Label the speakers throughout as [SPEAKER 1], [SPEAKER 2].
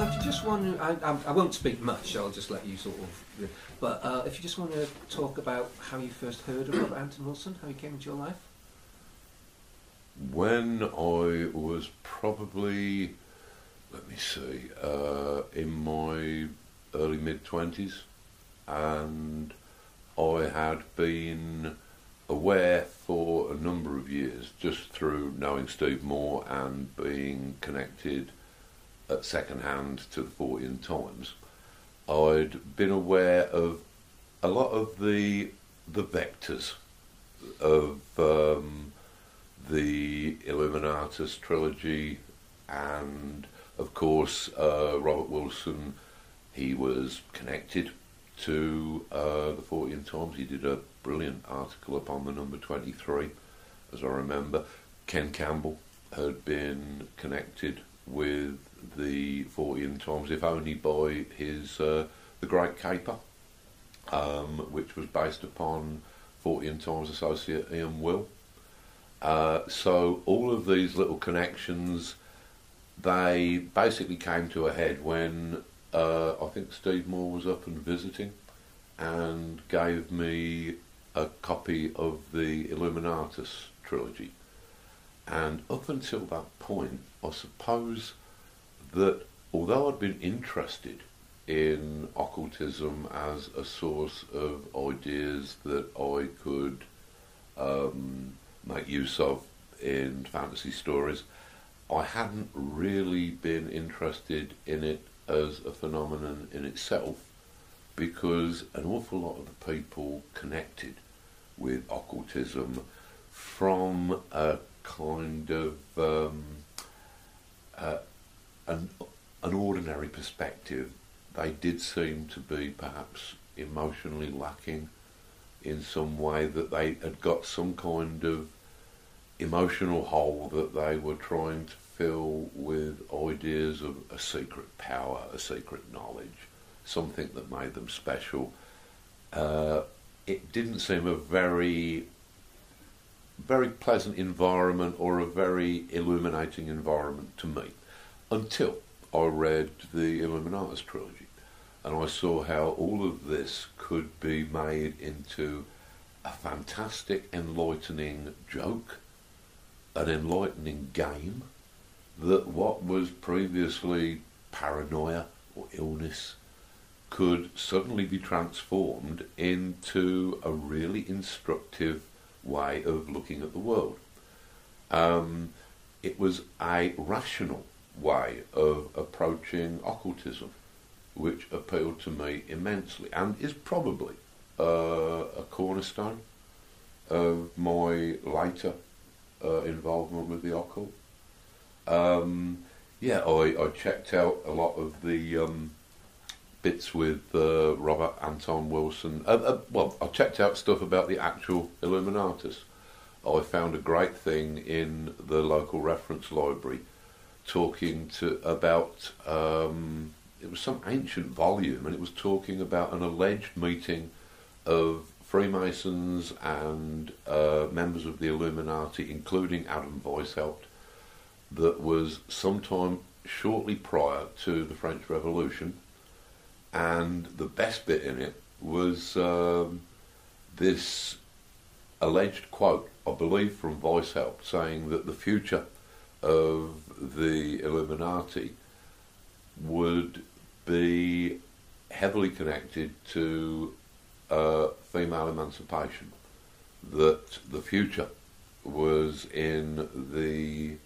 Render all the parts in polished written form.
[SPEAKER 1] if you just want to, I won't speak much, I'll just let you sort of, but if you just want to talk about how you first heard of Robert Anton Wilson, how he came into your life.
[SPEAKER 2] When I was probably, let me see, in my early mid-20s, and I had been aware for a number of years, just through knowing Steve Moore and being connected at second hand to the Fortean Times, I'd been aware of a lot of the vectors of the Illuminatus trilogy, and of course Robert Wilson, he was connected to the Fortean Times. He did a brilliant article upon the number 23, as I remember. Ken Campbell had been connected with the Fortean Times, if only by his The Great Caper, which was based upon Fortean Times associate Ian Will. So all of these little connections, they basically came to a head when I think Steve Moore was up and visiting and gave me a copy of the Illuminatus trilogy. And up until that point, I suppose that although I'd been interested in occultism as a source of ideas that I could make use of in fantasy stories, I hadn't really been interested in it as a phenomenon in itself, because an awful lot of the people connected with occultism from a kind of an ordinary perspective, they did seem to be perhaps emotionally lacking in some way, that they had got some kind of emotional hole that they were trying to fill with ideas of a secret power, a secret knowledge, something that made them special. It didn't seem a very pleasant environment or a very illuminating environment to me, until I read the Illuminatus trilogy, and I saw how all of this could be made into a fantastic, enlightening joke, an enlightening game, that what was previously paranoia or illness could suddenly be transformed into a really instructive way of looking at the world. It was a rational way of approaching occultism, which appealed to me immensely, and is probably a cornerstone of my later involvement with the occult. I checked out a lot of the bits with Robert Anton Wilson. I checked out stuff about the actual Illuminatus. I found a great thing in the local reference library talking about it was some ancient volume, and it was talking about an alleged meeting of Freemasons and members of the Illuminati, including Adam Weishaupt, that was sometime shortly prior to the French Revolution. And the best bit in it was this alleged quote, I believe from Weishaupt, saying that the future of the Illuminati would be heavily connected to female emancipation, that the future was in the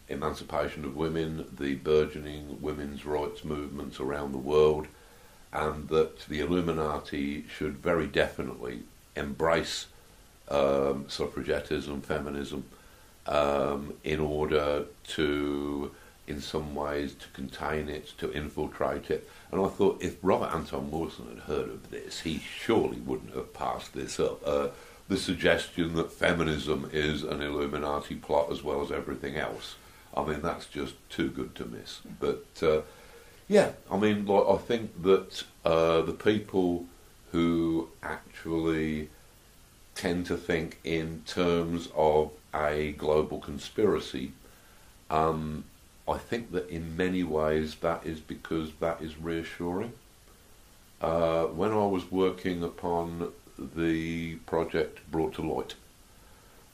[SPEAKER 2] emancipation of women, the burgeoning women's rights movements around the world, and that the Illuminati should very definitely embrace suffragettism, feminism, in order to, in some ways, to contain it, to infiltrate it. And I thought, if Robert Anton Wilson had heard of this, he surely wouldn't have passed this up. The suggestion that feminism is an Illuminati plot as well as everything else, I mean, that's just too good to miss. But I think that the people who actually tend to think in terms of a global conspiracy I think that in many ways that is because that is reassuring. When I was working upon the project Brought to Light,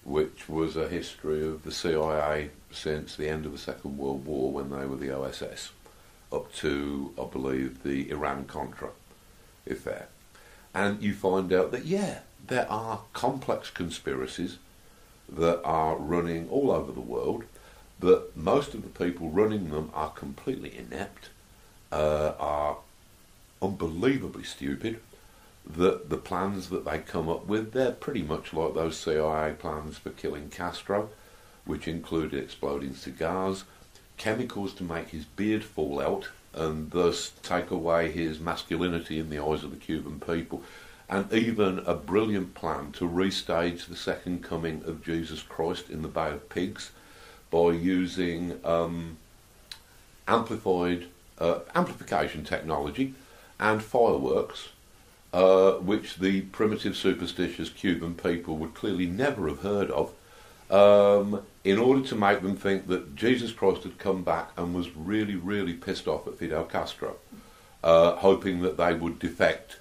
[SPEAKER 2] which was a history of the CIA since the end of the Second World War, when they were the OSS, up to, I believe, the Iran-Contra affair. And you find out that, there are complex conspiracies that are running all over the world, but most of the people running them are completely inept, are unbelievably stupid, that the plans that they come up with, they're pretty much like those CIA plans for killing Castro, which included exploding cigars, chemicals to make his beard fall out and thus take away his masculinity in the eyes of the Cuban people, and even a brilliant plan to restage the second coming of Jesus Christ in the Bay of Pigs by using amplification technology and fireworks, which the primitive superstitious Cuban people would clearly never have heard of, in order to make them think that Jesus Christ had come back and was really, really pissed off at Fidel Castro, hoping that they would defect.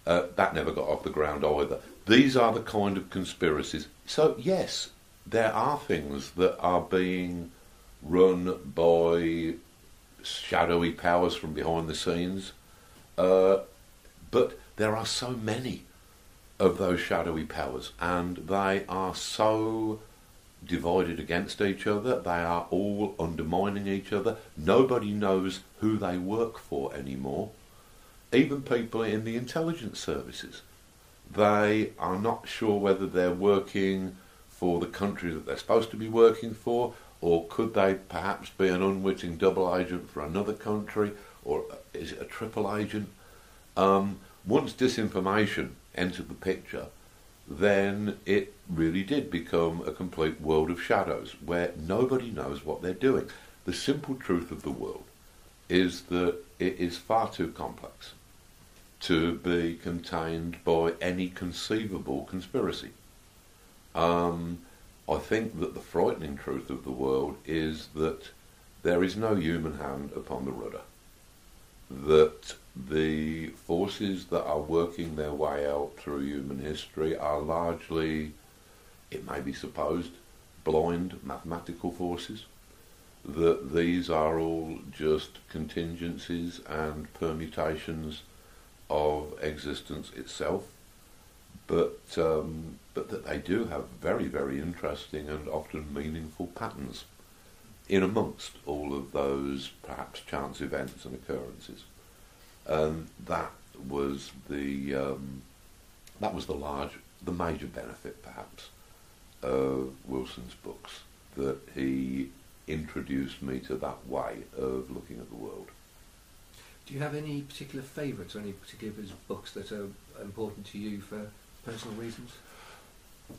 [SPEAKER 2] That never got off the ground either. These are the kind of conspiracies. So yes, there are things that are being run by shadowy powers from behind the scenes, but there are so many of those shadowy powers, and they are so divided against each other. They are all undermining each other. Nobody knows who they work for anymore. Even people in the intelligence services, they are not sure whether they're working for the country that they're supposed to be working for, or could they perhaps be an unwitting double agent for another country, or is it a triple agent? Once disinformation entered the picture, then it really did become a complete world of shadows where nobody knows what they're doing. The simple truth of the world is that it is far too complex to be contained by any conceivable conspiracy. I think that the frightening truth of the world is that there is no human hand upon the rudder, that the forces that are working their way out through human history are largely, it may be supposed, blind mathematical forces, that these are all just contingencies and permutations of existence itself, but that they do have very, very interesting and often meaningful patterns in amongst all of those perhaps chance events and occurrences. And that was the major benefit perhaps of Wilson's books, that he introduced me to that way of looking at the world.
[SPEAKER 1] Do you have any particular favourites or any particular books that are important to you for personal reasons?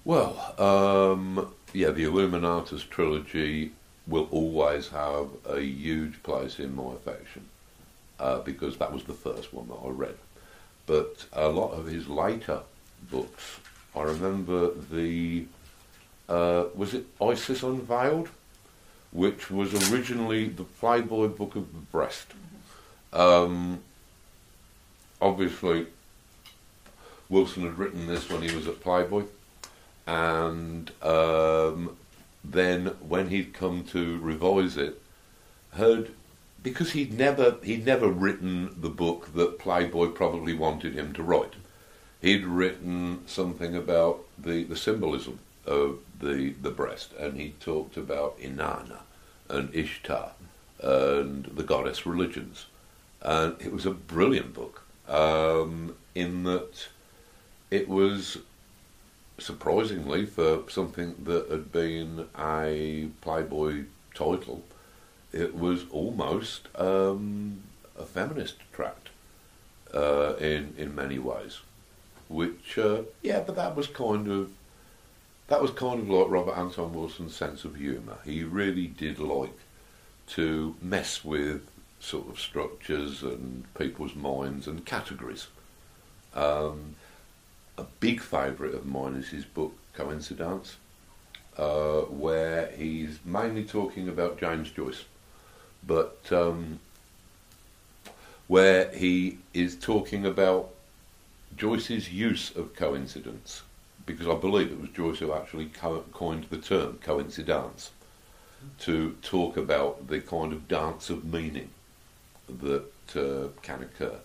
[SPEAKER 2] Well, the Illuminatus trilogy will always have a huge place in my affection, because that was the first one that I read. But a lot of his later books, I remember was it Isis Unveiled, which was originally the Playboy book of the breast. Obviously, Wilson had written this when he was at Playboy, and then when he'd come to revise it, because he'd never written the book that Playboy probably wanted him to write. He'd written something about the symbolism of the breast, and he talked about Inanna and Ishtar and the goddess religions. And it was a brilliant book, in that it was, surprisingly, for something that had been a Playboy title, it was almost a feminist tract in many ways. Which, but that was kind of like Robert Anton Wilson's sense of humour. He really did like to mess with sort of structures and people's minds and categories. A big favourite of mine is his book Coincidence, where he's mainly talking about James Joyce, but where he is talking about Joyce's use of coincidence, because I believe it was Joyce who actually coined the term coincidence, to talk about the kind of dance of meaning that can occur.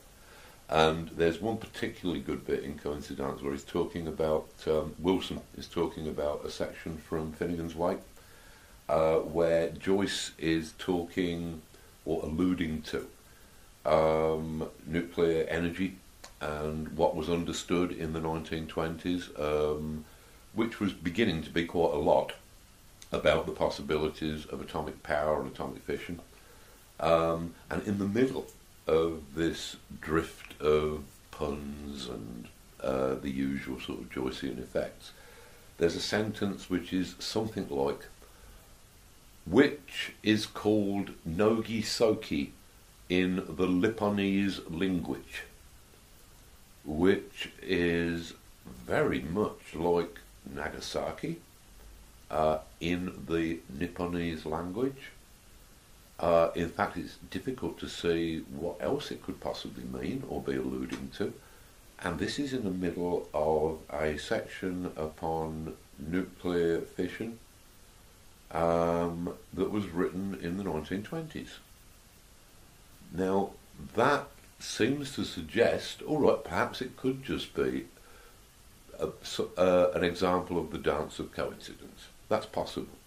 [SPEAKER 2] And there's one particularly good bit in Coincidence where he's talking about, Wilson is talking about a section from Finnegan's Wake, where Joyce is talking or alluding to nuclear energy and what was understood in the 1920s, which was beginning to be quite a lot about the possibilities of atomic power and atomic fission. And in the middle of this drift of puns and the usual sort of Joycean effects, there's a sentence which is something like, which is called Nogi Soki in the Lipponese language, which is very much like Nagasaki in the Nipponese language. In fact, it's difficult to see what else it could possibly mean or be alluding to. And this is in the middle of a section upon nuclear fission that was written in the 1920s. Now, that seems to suggest, all right, perhaps it could just be an example of the dance of coincidence. That's possible.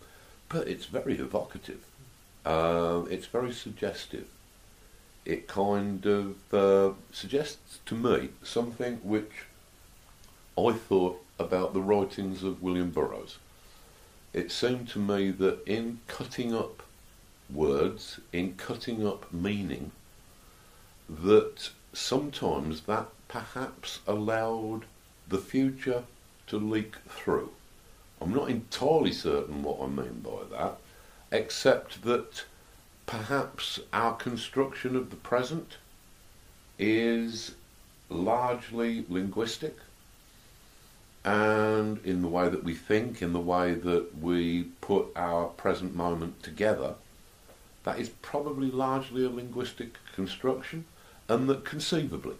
[SPEAKER 2] But it's very evocative. It's very suggestive. It kind of suggests to me something which I thought about the writings of William Burroughs. It seemed to me that in cutting up words, in cutting up meaning, that sometimes that perhaps allowed the future to leak through. I'm not entirely certain what I mean by that, except that perhaps our construction of the present is largely linguistic, and in the way that we think, in the way that we put our present moment together, that is probably largely a linguistic construction, and that conceivably,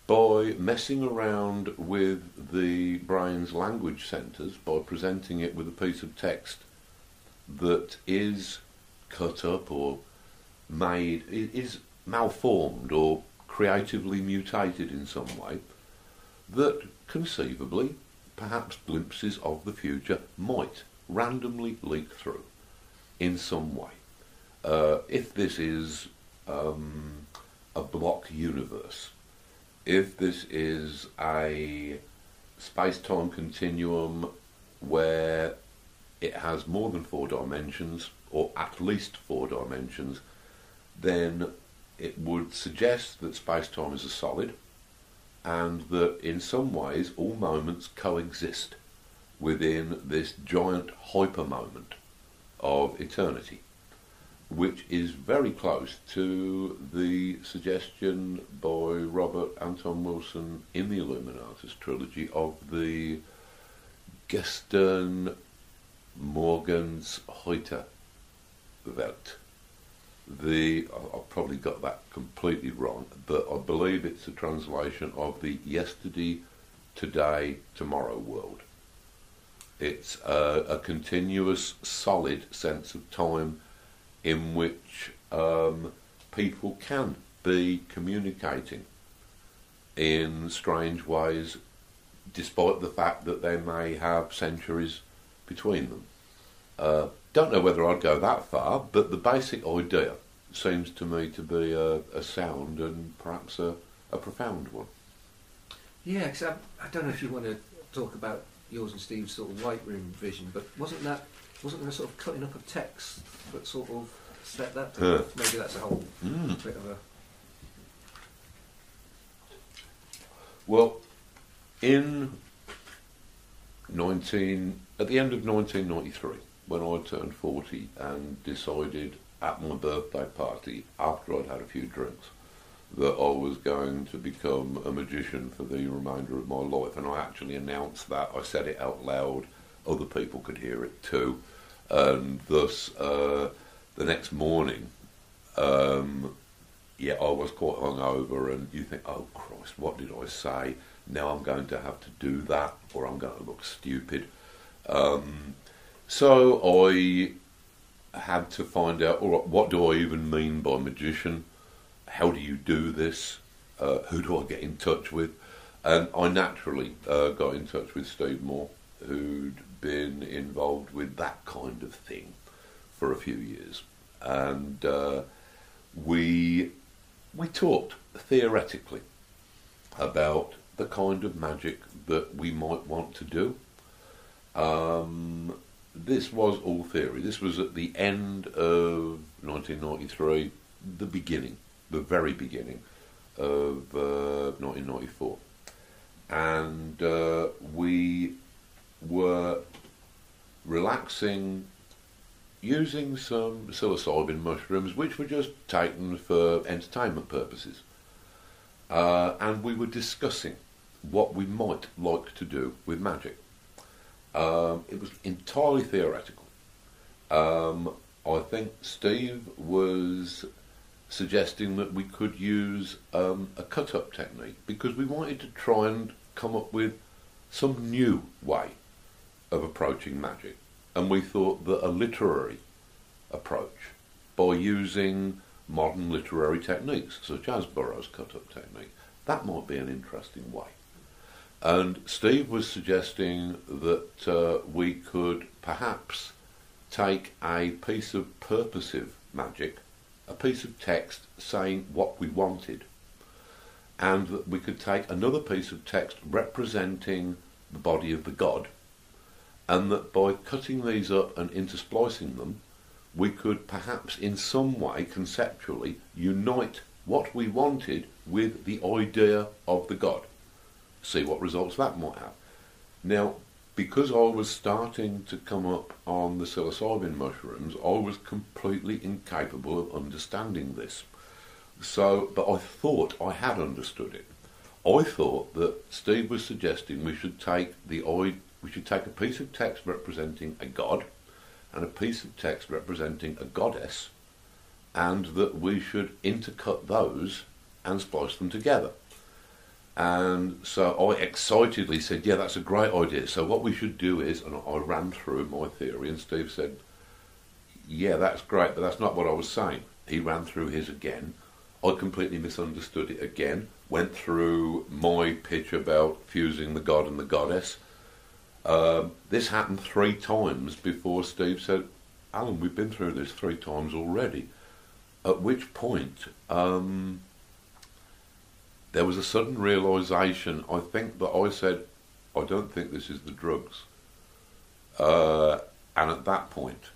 [SPEAKER 2] by messing around with the brain's language centres, by presenting it with a piece of text that is cut up or made, is malformed or creatively mutated in some way, that conceivably perhaps glimpses of the future might randomly leak through in some way. If this is a block universe, if this is a space-time continuum where it has more than 4 dimensions, or at least 4 dimensions, then it would suggest that space-time is a solid, and that in some ways all moments coexist within this giant hyper-moment of eternity, which is very close to the suggestion by Robert Anton Wilson in the Illuminatus trilogy of the Gestern Morgens heute Welt. I've probably got that completely wrong, but I believe it's a translation of the yesterday, today, tomorrow world. It's a continuous, solid sense of time in which people can be communicating in strange ways, despite the fact that they may have centuries between them. Don't know whether I'd go that far, but the basic idea seems to me to be a sound and perhaps a profound one.
[SPEAKER 1] Yeah, because I don't know if you want to talk about yours and Steve's sort of White Room vision, but wasn't there a sort of cutting up of text that sort of set that? Maybe that's a whole bit of a...
[SPEAKER 2] Well, at the end of 1993, when I turned 40 and decided at my birthday party, after I'd had a few drinks, that I was going to become a magician for the remainder of my life, and I actually announced that. I said it out loud, other people could hear it too, and thus the next morning Yeah, I was quite hungover, and you think, oh Christ, what did I say? Now I'm going to have to do that, or I'm going to look stupid. So I had to find out, all right, what do I even mean by magician? How do you do this? Who do I get in touch with? And I naturally got in touch with Steve Moore, who'd been involved with that kind of thing for a few years. And we talked theoretically about the kind of magic that we might want to do. This was all theory. This was at the end of 1993, the very beginning of 1994. And we were relaxing using some psilocybin mushrooms, which were just taken for entertainment purposes. And we were discussing what we might like to do with magic. It was entirely theoretical. I think Steve was suggesting that we could use a cut-up technique, because we wanted to try and come up with some new way of approaching magic. And we thought that a literary approach, by using modern literary techniques, such as Burroughs' cut-up technique, that might be an interesting way. And Steve was suggesting that we could perhaps take a piece of purposive magic, a piece of text saying what we wanted, and that we could take another piece of text representing the body of the god, and that by cutting these up and intersplicing them, we could perhaps in some way conceptually unite what we wanted with the idea of the god. See what results that might have. Now, because I was starting to come up on the psilocybin mushrooms, I was completely incapable of understanding this. So, but I thought I had understood it. I thought that Steve was suggesting we should take a piece of text representing a god and a piece of text representing a goddess, and that we should intercut those and splice them together. And so I excitedly said, yeah, that's a great idea. So what we should do is, and I ran through my theory, and Steve said, yeah, that's great, but that's not what I was saying. He ran through his again. I completely misunderstood it again, went through my pitch about fusing the god and the goddess. This happened 3 times before Steve said, Alan, we've been through this 3 times already. At which point, there was a sudden realisation, I think, that I said, I don't think this is the drugs. And at that point,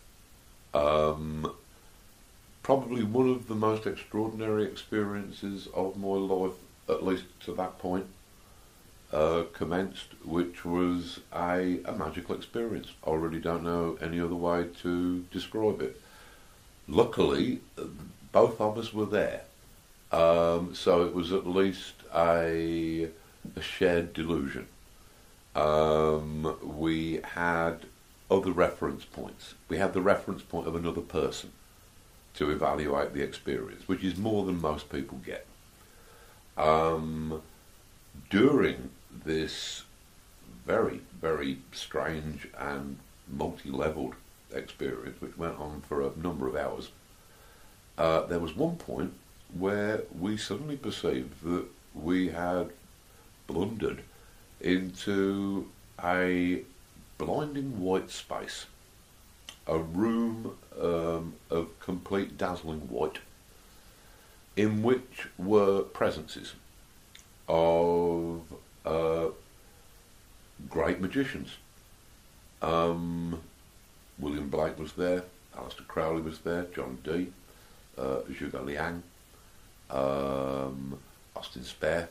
[SPEAKER 2] probably one of the most extraordinary experiences of my life, at least to that point, commenced, which was a magical experience. I really don't know any other way to describe it. Luckily, both of us were there. So it was at least a shared delusion. We had other reference points. We had the reference point of another person to evaluate the experience, which is more than most people get. During this very, very strange and multi-levelled experience, which went on for a number of hours, there was one point where we suddenly perceived that we had blundered into a blinding white space, a room of complete dazzling white, in which were presences of great magicians. William Blake was there, Aleister Crowley was there, John Dee, Zhuge Liang, Austin Spare,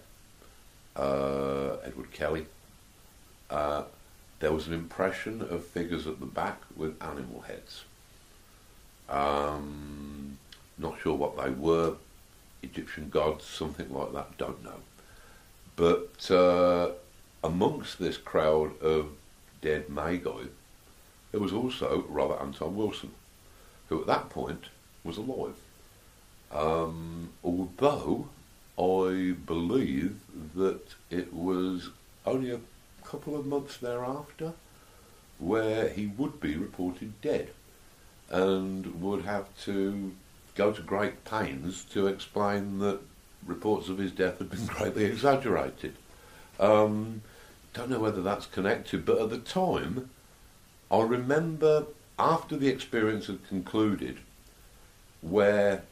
[SPEAKER 2] Edward Kelly. There was an impression of figures at the back with animal heads. Not sure what they were, Egyptian gods, something like that, don't know. But amongst this crowd of dead Magi, there was also Robert Anton Wilson, who at that point was alive. Although I believe that it was only a couple of months thereafter where he would be reported dead and would have to go to great pains to explain that reports of his death had been greatly exaggerated. Don't know whether that's connected, but at the time, I remember after the experience had concluded, where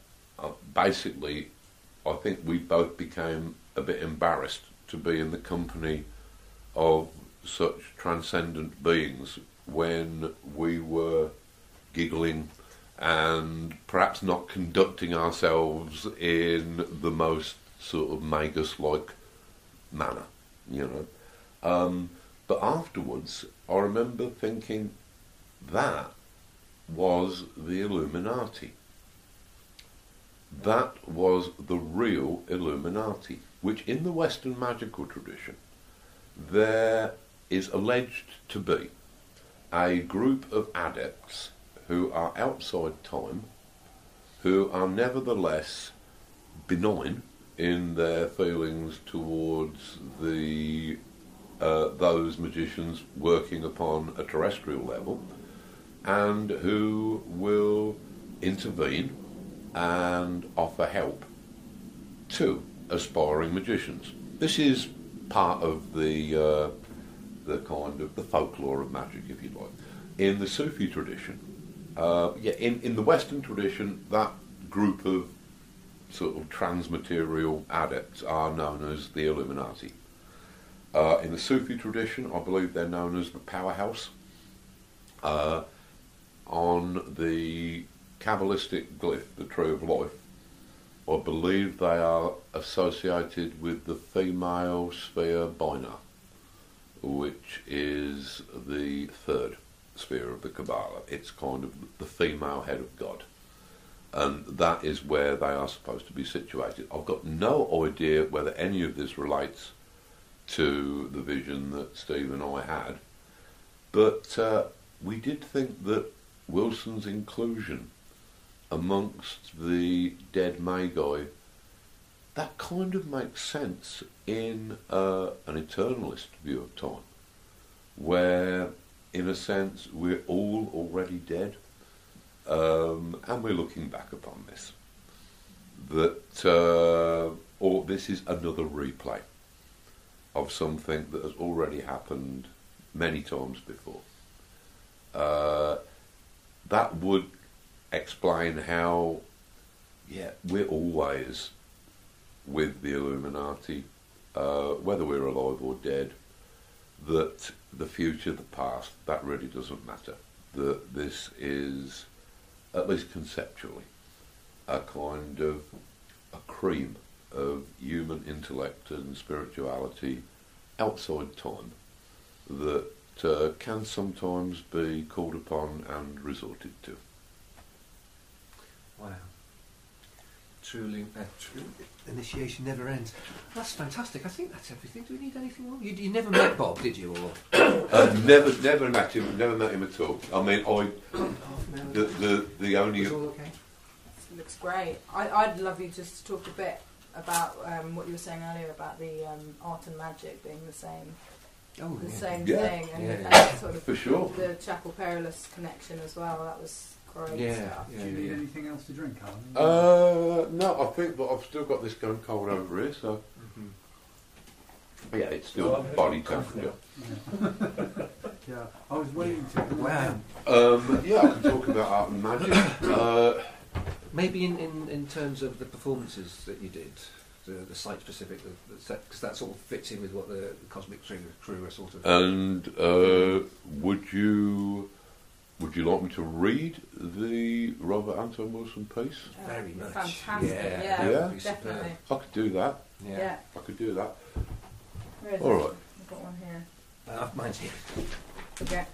[SPEAKER 2] basically I think we both became a bit embarrassed to be in the company of such transcendent beings when we were giggling and perhaps not conducting ourselves in the most sort of Magus-like manner, you know. But afterwards, I remember thinking that was the Illuminati. That was the real Illuminati, which in the Western magical tradition, there is alleged to be a group of adepts who are outside time, who are nevertheless benign in their feelings towards the those magicians working upon a terrestrial level, and who will intervene and offer help to aspiring magicians. This is part of the kind of the folklore of magic, if you like. In the Sufi tradition, in the Western tradition, that group of sort of transmaterial adepts are known as the Illuminati. In the Sufi tradition, I believe they're known as the Powerhouse. On the Kabbalistic glyph, the Tree of Life, I believe they are associated with the female sphere Binah, which is the third sphere of the Kabbalah. It's kind of the female head of God. And that is where they are supposed to be situated. I've got no idea whether any of this relates to the vision that Steve and I had, but we did think that Wilson's inclusion amongst the dead Magi, that kind of makes sense in an eternalist view of time, where in a sense we're all already dead, and we're looking back upon this, that or this is another replay of something that has already happened many times before. That would explain how, we're always with the Illuminati, whether we're alive or dead, that the future, the past, that really doesn't matter. That this is, at least conceptually, a kind of a cream of human intellect and spirituality outside time that can sometimes be called upon and resorted to.
[SPEAKER 1] Wow. Truly, initiation never ends. That's fantastic. I think that's everything. Do we need anything more? You never met Bob, did you? Or
[SPEAKER 2] Never met him at all. I mean, the only.
[SPEAKER 1] Was all okay?
[SPEAKER 3] It looks great. I'd love you just to talk a bit about what you were saying earlier about the art and magic being the same. Same thing, and sort of
[SPEAKER 2] for sure.
[SPEAKER 3] The Chapel Perilous connection as well. That was great stuff.
[SPEAKER 4] Do you need anything else to drink, Alan?
[SPEAKER 2] No, I think, but I've still got this going cold over here, so it's still body temperature.
[SPEAKER 4] Yeah, I was waiting to.
[SPEAKER 1] Wow.
[SPEAKER 2] I can talk about art and magic.
[SPEAKER 1] Maybe in terms of the performances that you did. The site-specific, because that sort of fits in with what the Cosmic Trigger crew are sort of.
[SPEAKER 2] And would you like me to read the Robert Anton Wilson piece?
[SPEAKER 1] Very much.
[SPEAKER 3] Fantastic.
[SPEAKER 2] Yeah,
[SPEAKER 3] definitely.
[SPEAKER 2] I could do that.
[SPEAKER 3] Yeah.
[SPEAKER 2] I could do that.
[SPEAKER 3] Where is
[SPEAKER 2] All
[SPEAKER 3] it?
[SPEAKER 2] right.
[SPEAKER 3] I've got one here.
[SPEAKER 1] Mine's here.
[SPEAKER 3] Okay.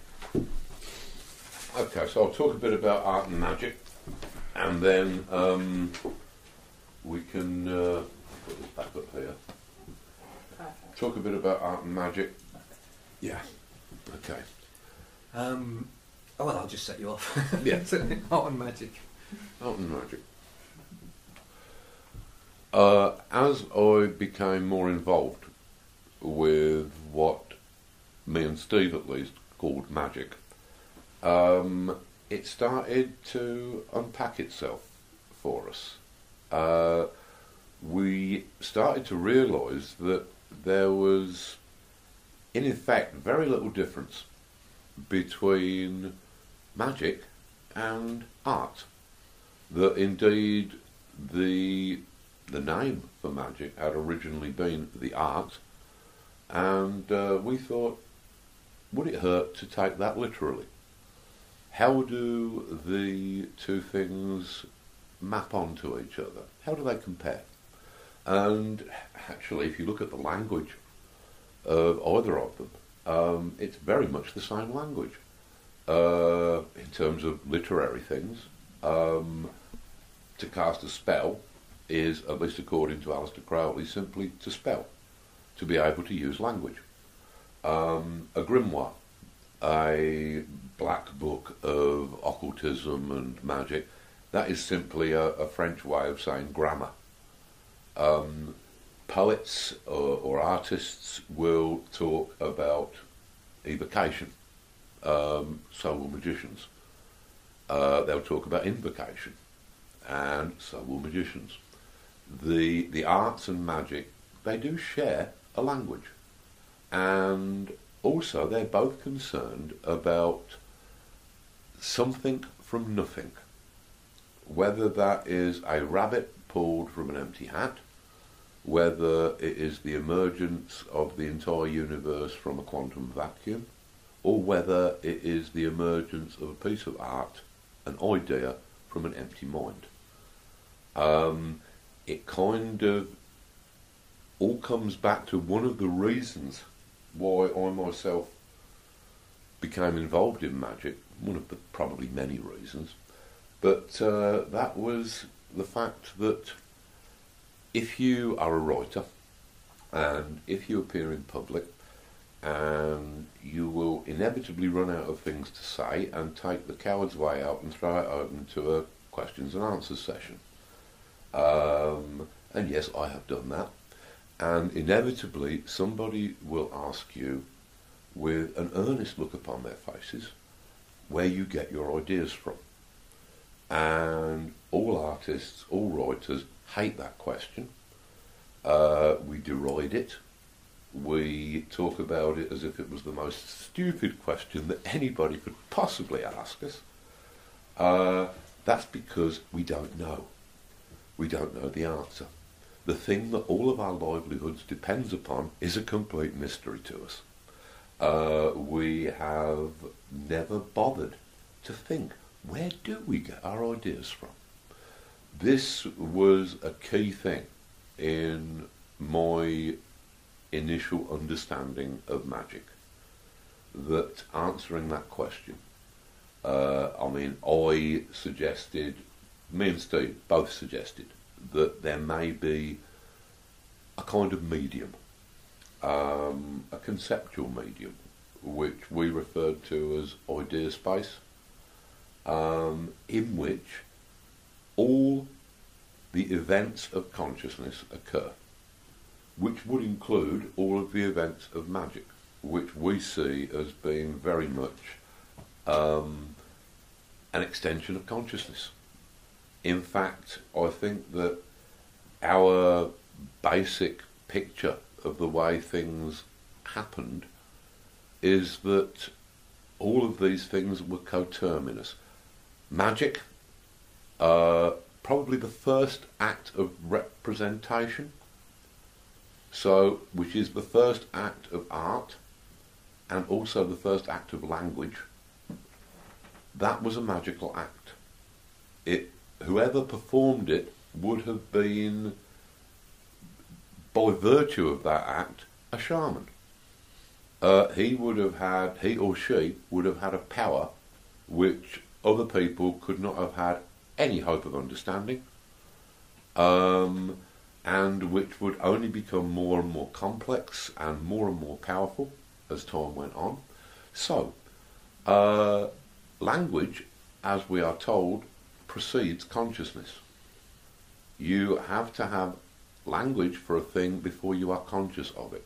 [SPEAKER 2] Okay, so I'll talk a bit about art and magic, and then we can. Put this back up here.
[SPEAKER 3] Perfect.
[SPEAKER 2] Talk a bit about art and magic. Yeah. Okay.
[SPEAKER 1] Well, I'll just set you off.
[SPEAKER 2] Yeah.
[SPEAKER 1] Art and magic.
[SPEAKER 2] Art and magic. As I became more involved with what me and Steve at least called magic, it started to unpack itself for us. We started to realise that there was, in effect, very little difference between magic and art. That indeed the name for magic had originally been the art, and we thought, would it hurt to take that literally? How do the two things map onto each other? How do they compare? And actually, if you look at the language of either of them, it's very much the same language. In terms of literary things, to cast a spell is, at least according to Aleister Crowley, simply to spell, to be able to use language. A grimoire, a black book of occultism and magic, that is simply a French way of saying grammar. Poets or artists will talk about evocation, so will magicians. They'll talk about invocation, and so will magicians. The arts and magic, they do share a language, and also they're both concerned about something from nothing, whether that is a rabbit pulled from an empty hat, whether it is the emergence of the entire universe from a quantum vacuum, or whether it is the emergence of a piece of art, an idea from an empty mind. It kind of all comes back to one of the reasons why I myself became involved in magic, one of the probably many reasons, but that was the fact that if you are a writer and if you appear in public, and you will inevitably run out of things to say and take the coward's way out and throw it open to a questions and answers session. And yes, I have done that. And inevitably somebody will ask you with an earnest look upon their faces where you get your ideas from. And all artists, all writers hate that question. We deride it. We talk about it as if it was the most stupid question that anybody could possibly ask us. That's because we don't know. We don't know the answer. The thing that all of our livelihoods depends upon is a complete mystery to us. We have never bothered to think, where do we get our ideas from? This was a key thing in my initial understanding of magic, that answering that question, I suggested, me and Steve both suggested, that there may be a kind of medium, a conceptual medium, which we referred to as idea space, in which all the events of consciousness occur, which would include all of the events of magic, which we see as being very much an extension of consciousness. In fact, I think that our basic picture of the way things happened is that all of these things were coterminous. Magic, probably the first act of representation, so which is the first act of art and also the first act of language. That was a magical act. Whoever performed it would have been, by virtue of that act, a shaman. He or she would have had a power which other people could not have had any hope of understanding, and which would only become more and more complex and more powerful as time went on. So, language, as we are told, precedes consciousness. You have to have language for a thing before you are conscious of it.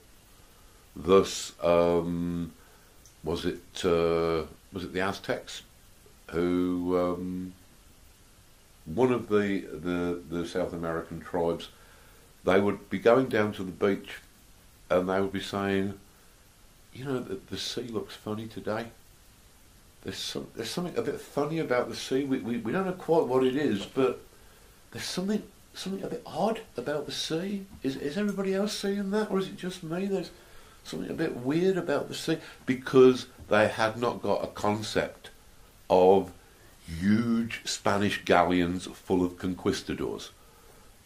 [SPEAKER 2] Thus, was it the Aztecs who one of the South American tribes, they would be going down to the beach and they would be saying, you know, the sea looks funny today. There's something a bit funny about the sea. We don't know quite what it is, but there's something a bit odd about the sea. Is everybody else seeing that, or is it just me? There's something a bit weird about the sea, because they had not got a concept of huge Spanish galleons full of conquistadors.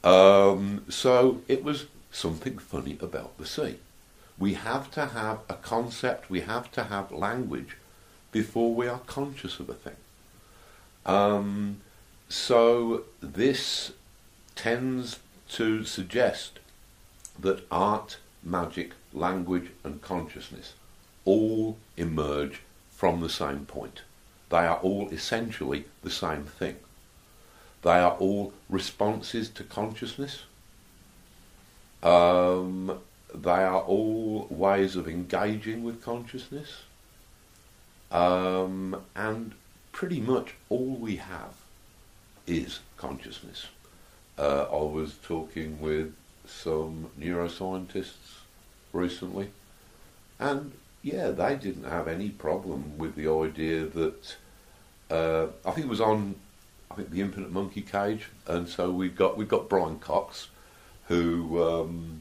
[SPEAKER 2] So it was something funny about the sea. We have to have a concept, we have to have language before we are conscious of a thing. So this tends to suggest that art, magic, language and consciousness all emerge from the same point. They are all essentially the same thing. They are all responses to consciousness. They are all ways of engaging with consciousness. And pretty much all we have is consciousness. I was talking with some neuroscientists recently, and yeah, they didn't have any problem with the idea that I think it was on the Infinite Monkey Cage, and so we've got Brian Cox, who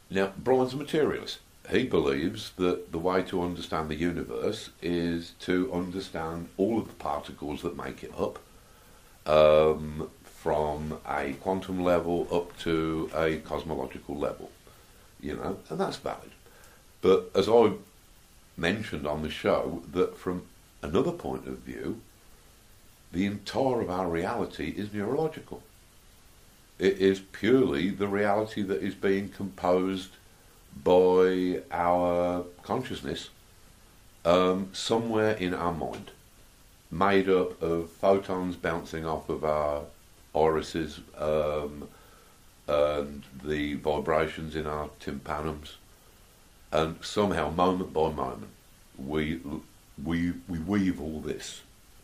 [SPEAKER 2] now Brian's a materialist. He believes that the way to understand the universe is to understand all of the particles that make it up, from a quantum level up to a cosmological level, you know, and that's valid. But as I mentioned on the show, that from another point of view, the entire of our reality is neurological. It is purely the reality that is being composed by our consciousness somewhere in our mind, made up of photons bouncing off of our irises and the vibrations in our tympanums, and somehow, moment by moment, we weave all this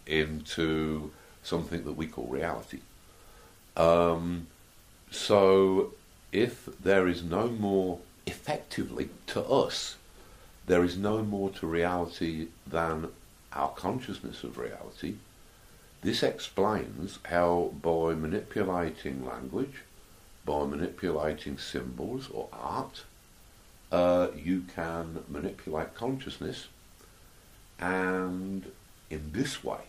[SPEAKER 2] into something that we call reality. So if there is no more, effectively, to us, there is no more to reality than our consciousness of reality, this explains how by manipulating language, by manipulating symbols or art, you can manipulate consciousness, and in this way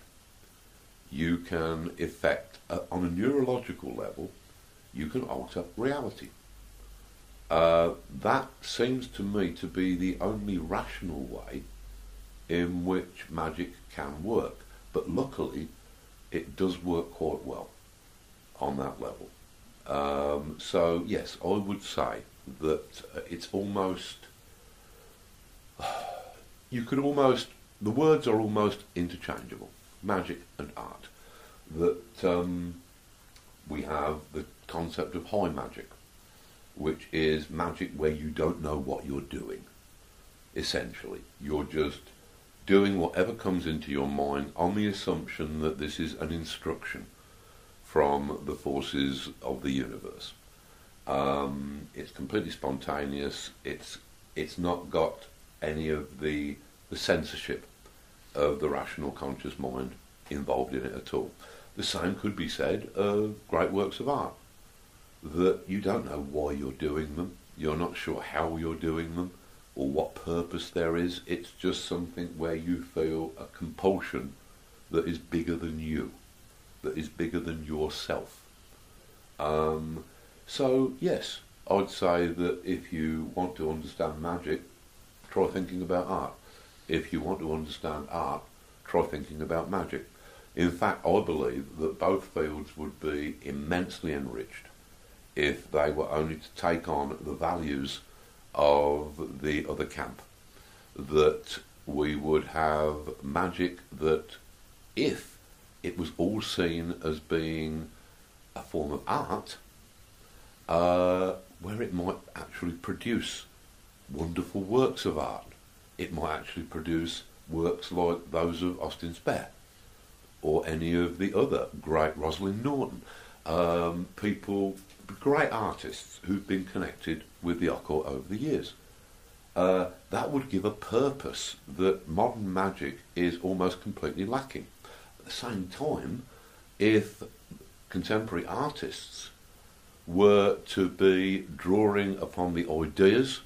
[SPEAKER 2] you can effect, on a neurological level, you can alter reality. That seems to me to be the only rational way in which magic can work, but luckily it does work quite well on that level. So yes, I would say that it's almost, the words are almost interchangeable, magic and art. That we have the concept of high magic, which is magic where you don't know what you're doing, essentially. You're just doing whatever comes into your mind on the assumption that this is an instruction from the forces of the universe. It's completely spontaneous. It's not got any of the censorship of the rational conscious mind involved in it at all. The same could be said of great works of art, that you don't know why you're doing them, you're not sure how you're doing them, or what purpose there is. It's just something where you feel a compulsion that is bigger than you, that is bigger than yourself. So yes, I'd say that if you want to understand magic, try thinking about art. If you want to understand art, try thinking about magic. In fact, I believe that both fields would be immensely enriched if they were only to take on the values of the other camp. That we would have magic that, if it was all seen as being a form of art, where it might actually produce wonderful works of art. It might actually produce works like those of Austin Spare or any of the other great Rosalind Norton, people, great artists who've been connected with the occult over the years. That would give a purpose that modern magic is almost completely lacking. At the same time, if contemporary artists were to be drawing upon the ideas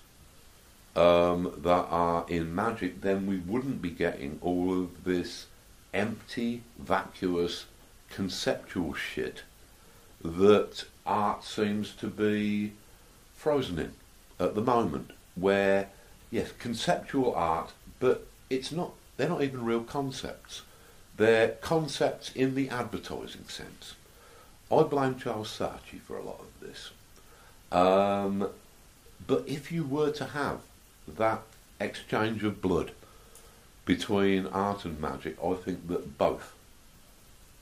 [SPEAKER 2] that are in magic, then we wouldn't be getting all of this empty, vacuous, conceptual shit that art seems to be frozen in at the moment, where, yes, conceptual art, but they're not even real concepts. They're concepts in the advertising sense. I blame Charles Saatchi for a lot of this. But if you were to have that exchange of blood between art and magic, I think that both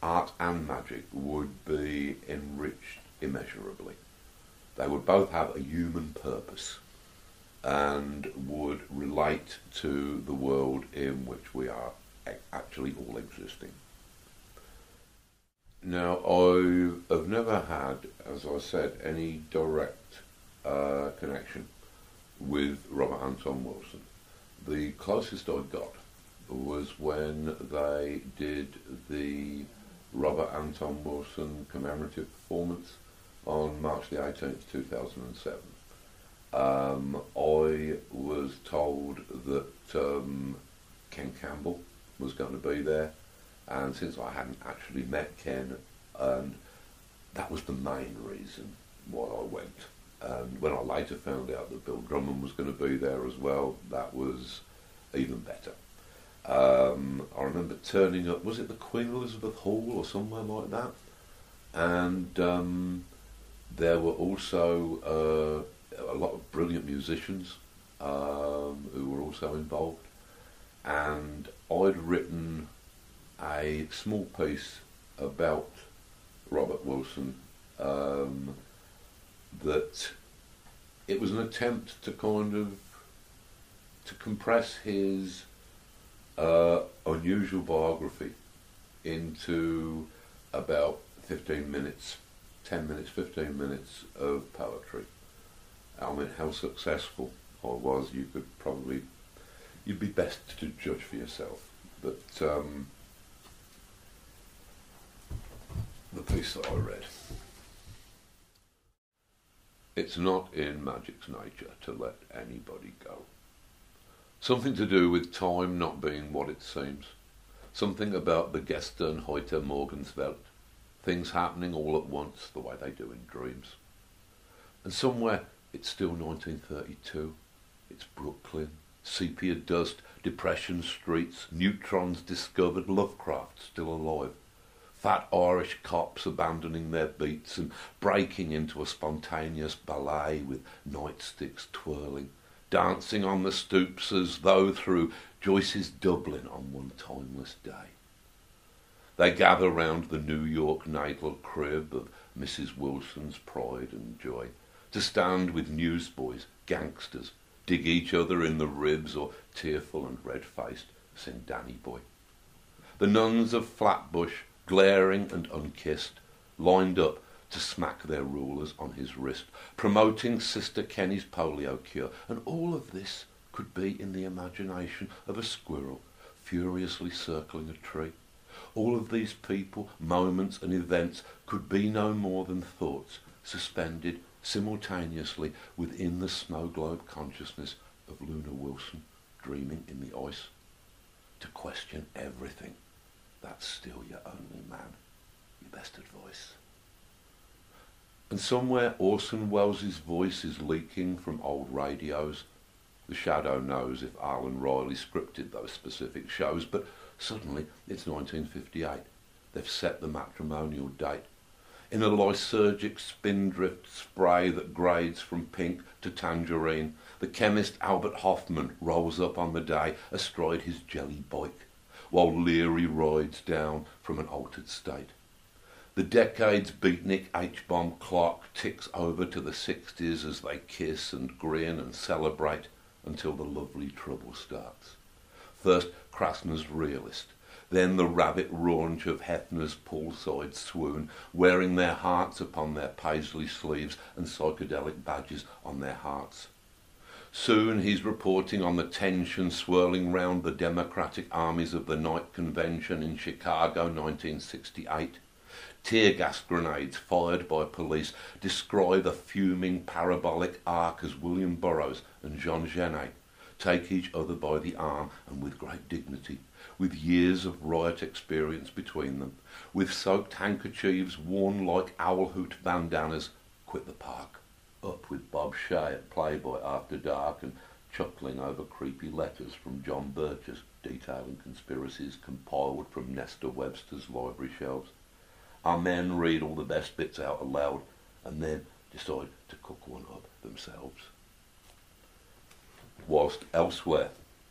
[SPEAKER 2] art and magic would be enriched immeasurably. They would both have a human purpose and would relate to the world in which we are actually all existing. Now, I have never had, as I said, any direct connection with Robert Anton Wilson. The closest I got was when they did the Robert Anton Wilson commemorative performance on March the 18th, 2007. I was told that Ken Campbell was going to be there, and since I hadn't actually met Ken, and that was the main reason why I went. And when I later found out that Bill Drummond was going to be there as well, that was even better. I remember turning up, was it the Queen Elizabeth Hall or somewhere like that? And there were also a lot of brilliant musicians who were also involved. And I'd written a small piece about Robert Wilson that it was an attempt to to compress his unusual biography into about 15 minutes, 10 minutes, 15 minutes of poetry. I mean, how successful I was, you'd be best to judge for yourself. But the piece that I read, it's not in magic's nature to let anybody go. Something to do with time not being what it seems. Something about the Gestern heute Morgenswelt. Things happening all at once, the way they do in dreams. And somewhere it's still 1932. It's Brooklyn. Sepia dust, depression streets, neutrons discovered, Lovecraft still alive. Fat Irish cops abandoning their beats and breaking into a spontaneous ballet with nightsticks twirling, dancing on the stoops as though through Joyce's Dublin on one timeless day. They gather round the New York natal crib of Mrs. Wilson's pride and joy, to stand with newsboys, gangsters, dig each other in the ribs, or tearful and red-faced sing Danny Boy. The nuns of Flatbush, glaring and unkissed, lined up to smack their rulers on his wrist, promoting Sister Kenny's polio cure, and all of this could be in the imagination of a squirrel furiously circling a tree. All of these people, moments and events could be no more than thoughts suspended simultaneously within the snow globe consciousness of Luna Wilson dreaming in the ice. To question everything, that's still your only man, your best advice. And somewhere Orson Welles' voice is leaking from old radios. The shadow knows if Arlen Riley scripted those specific shows, but suddenly it's 1958. They've set the matrimonial date. In a lysergic spindrift spray that grades from pink to tangerine, the chemist Albert Hoffman rolls up on the day astride his jelly bike, while Leary rides down from an altered state. The decade's beatnik H-bomb clock ticks over to the 60s as they kiss and grin and celebrate until the lovely trouble starts. First, Krasner's realist, then the rabbit raunch of Hefner's poolside swoon, wearing their hearts upon their paisley sleeves and psychedelic badges on their hearts. Soon he's reporting on the tension swirling round the Democratic armies of the Night Convention in Chicago 1968. Tear gas grenades fired by police descry the fuming parabolic arc as William Burroughs and Jean Genet take each other by the arm and with great dignity, with years of riot experience between them, with soaked handkerchiefs worn like owl hoot bandanas, quit the park, up with Bob Shea at Playboy After Dark and chuckling over creepy letters from John Birches detailing conspiracies compiled from Nestor Webster's library shelves. Our men read all the best bits out aloud and then decide to cook one up themselves. Whilst elsewhere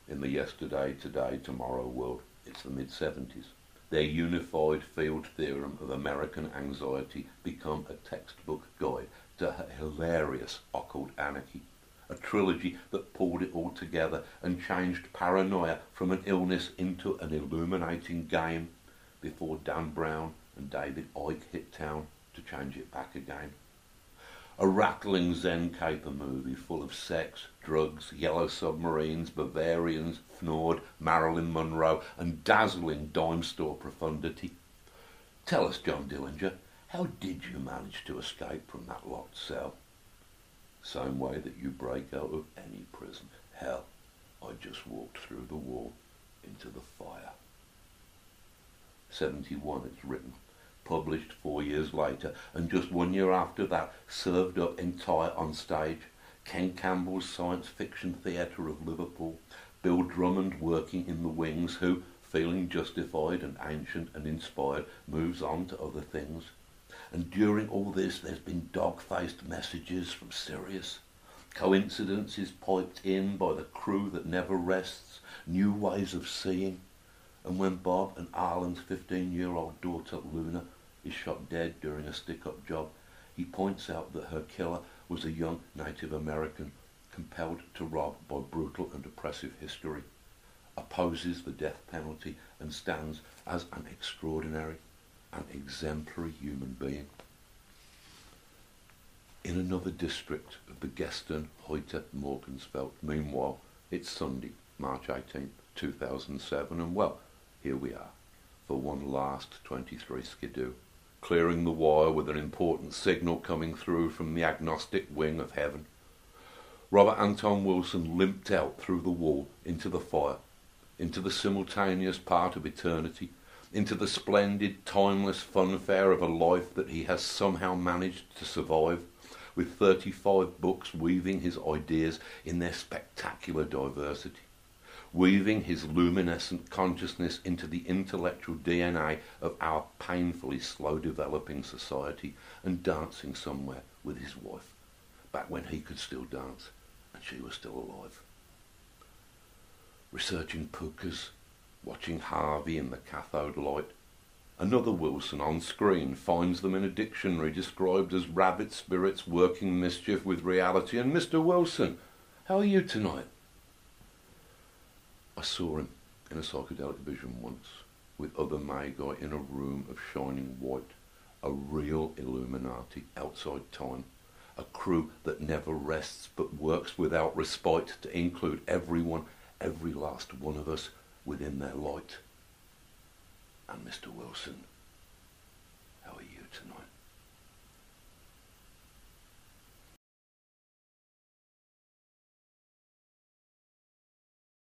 [SPEAKER 2] in the yesterday, today, tomorrow world, it's the mid-70s, their unified field theorem of American anxiety become a textbook guide to a hilarious occult anarchy, a trilogy that pulled it all together and changed paranoia from an illness into an illuminating game before Dan Brown and David Icke hit town to change it back again. A rattling Zen caper movie full of sex, drugs, yellow submarines, Bavarians, Fnord, Marilyn Monroe and dazzling dime store profundity. Tell us, John Dillinger, how did you manage to escape from that locked cell? Same way that you break out of any prison. Hell, I just walked through the wall into the fire. 71 it's written, published 4 years later, and just 1 year after that, served up entire on stage. Ken Campbell's science fiction theatre of Liverpool, Bill Drummond working in the wings, who, feeling justified and ancient and inspired, moves on to other things. And during all this, there's been dog-faced messages from Sirius, coincidences piped in by the crew that never rests, new ways of seeing. And when Bob and Arlen's 15-year-old daughter, Luna, is shot dead during a stick-up job, he points out that her killer was a young Native American compelled to rob by brutal and oppressive history, opposes the death penalty and stands as an extraordinary and exemplary human being. In another district of the Geston, Heute, Morgensfeld, meanwhile, it's Sunday, March 18th, 2007, and well, here we are, for one last 23 skidoo, clearing the wire with an important signal coming through from the agnostic wing of heaven. Robert Anton Wilson limped out through the wall into the fire, into the simultaneous part of eternity, into the splendid, timeless funfair of a life that he has somehow managed to survive, with 35 books weaving his ideas in their spectacular diversity, weaving his luminescent consciousness into the intellectual DNA of our painfully slow-developing society, and dancing somewhere with his wife, back when he could still dance and she was still alive. Researching pukas, watching Harvey in the cathode light. Another Wilson on screen finds them in a dictionary described as rabbit spirits working mischief with reality. And Mr. Wilson, how are you tonight? I saw him in a psychedelic vision once, with other Magi in a room of shining white, a real Illuminati outside time, a crew that never rests but works without respite to include everyone, every last one of us, within their light. And Mr. Wilson, how are you tonight?